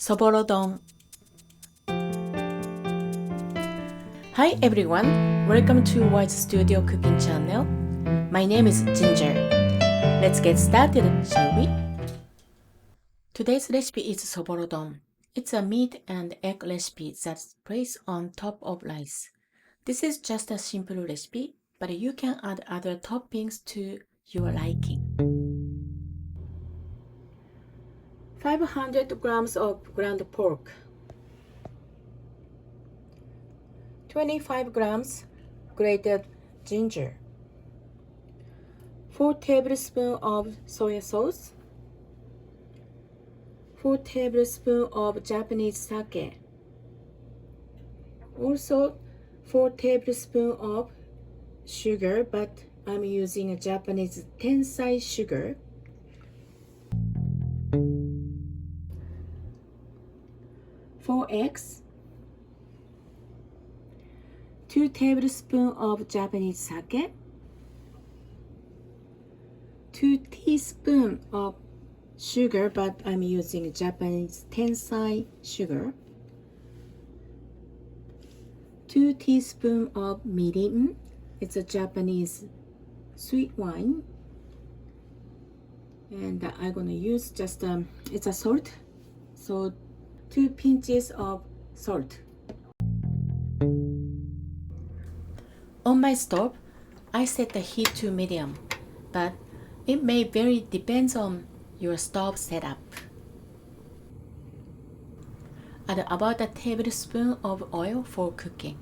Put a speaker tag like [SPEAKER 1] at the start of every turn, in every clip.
[SPEAKER 1] Soboro Don. Hi everyone, welcome to White Studio Cooking Channel. My name is Ginger. Let's get started, shall we? Today's recipe is Soboro Don. It's a meat and egg recipe that's placed on top of rice. This is just a simple recipe, but you can add other toppings to your liking. 500 grams of ground pork, 25 grams grated ginger, 4 tablespoons of soy sauce, 4 tablespoons of Japanese sake, also 4 tablespoons of sugar, but I'm using a Japanese tensai sugar, 4 eggs, 2 tablespoons of Japanese sake, 2 teaspoons of sugar, but I'm using Japanese tensai sugar, 2 teaspoons of mirin, it's a Japanese sweet wine, and I'm gonna use just it's a salt, so 2 pinches of salt. On my stove, I set the heat to medium, but it may vary depends on your stove setup. Add about a tablespoon of oil for cooking.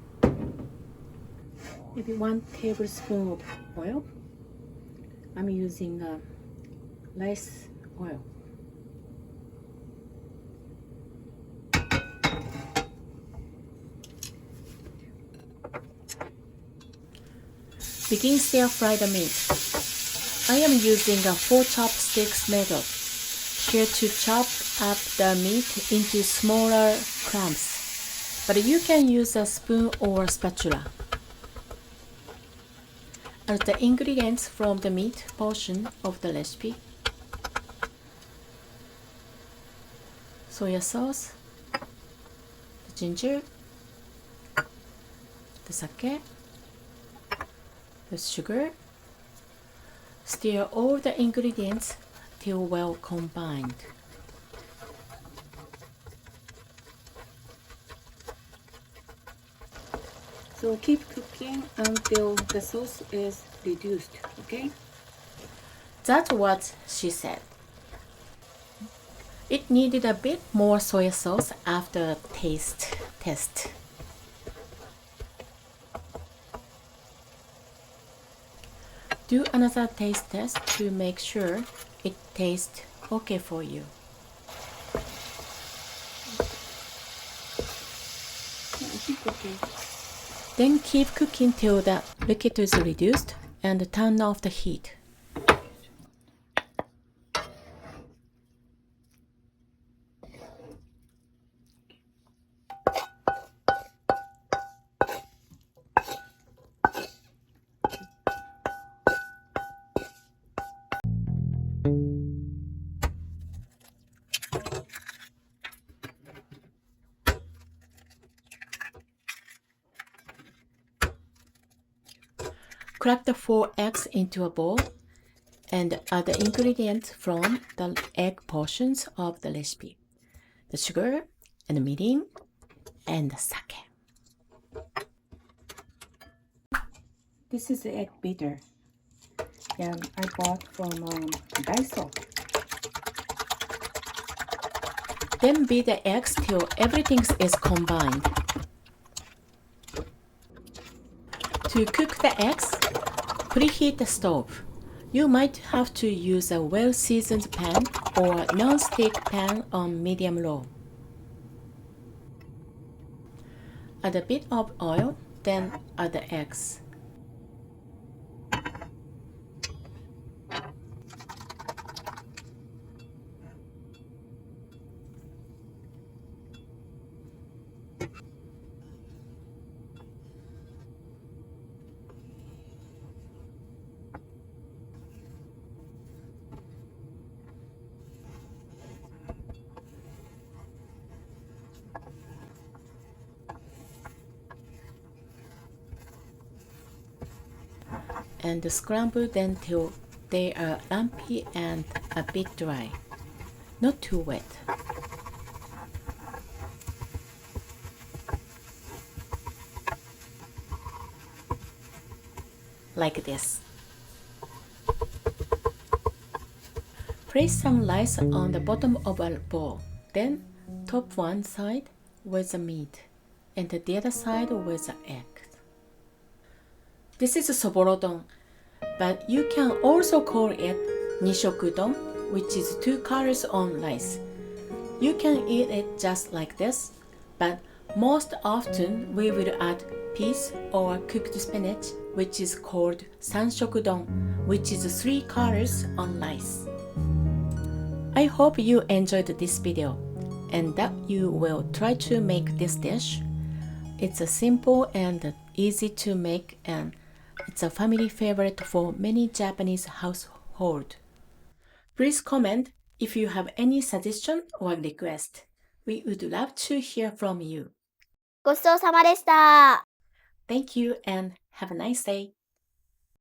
[SPEAKER 1] Maybe 1 tablespoon of oil. I'm using rice oil. Begin stir fry the meat. I am using a 4 chopsticks method. Here to chop up the meat into smaller clumps, but you can use a spoon or spatula. Add the ingredients from the meat portion of the recipe. Soy sauce, the ginger, the sake, the sugar. Stir all the ingredients till well combined. So keep cooking until the sauce is reduced, okay? That's what she said. It needed a bit more soy sauce after taste test. Do another taste test to make sure it tastes okay for you. Okay. Then keep cooking till the liquid is reduced and turn off the heat. Crack the 4 eggs into a bowl and add the ingredients from the egg portions of the recipe. The sugar and the mirin and the sake. This is the egg beater, and I bought from Daiso. Then beat the eggs till everything is combined. To cook the eggs, preheat the stove. You might have to use a well-seasoned pan or non-stick pan on medium-low. Add a bit of oil, then add the eggs. and scramble them till they are lumpy and a bit dry, not too wet. Like this. Place some rice on the bottom of a bowl. Then top one side with the meat and the other side with the egg. This is Soboro Don, but you can also call it Nishoku Don, which is 2 colors on rice. You can eat it just like this, but most often we will add peas or cooked spinach, which is called Sanshoku Don, which is 3 colors on rice. I hope you enjoyed this video and that you will try to make this dish. It's a simple and easy to make, and it's a family favorite for many Japanese households. Please comment if you have any suggestion or request. We would love to hear from you.
[SPEAKER 2] ごちそうさまでした。
[SPEAKER 1] Thank you and have a nice day.